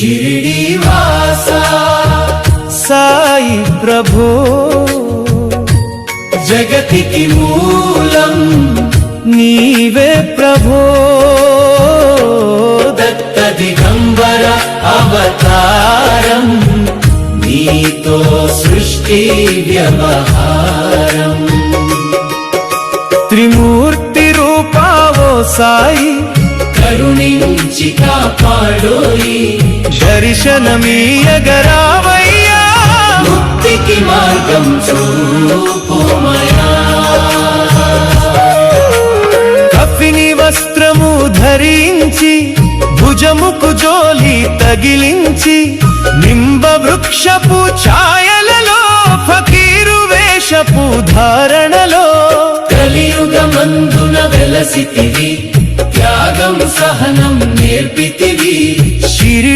షిరిడి వాసా సాయి ప్రభో జగతికి మూలం నీవే ప్రభో దత్త దిగంబర అవతారం నీతో సృష్టి వ్యవహారం త్రిమూర్తి రూపావో సాయి కరుణించి కాపాడోయి దర్శనమీయగరావయ్యా ముక్తికి మార్గం చూపుమయా కఫిని వస్త్రము ధరించి భుజముకు జోలి తగిలించి నింబ వృక్షపు ఛాయలలో ఫకీరు వేషపు ధారణలో కలియుగమందున వెలసితివి త్యాగం సహనం నేర్పితివి షిరిడి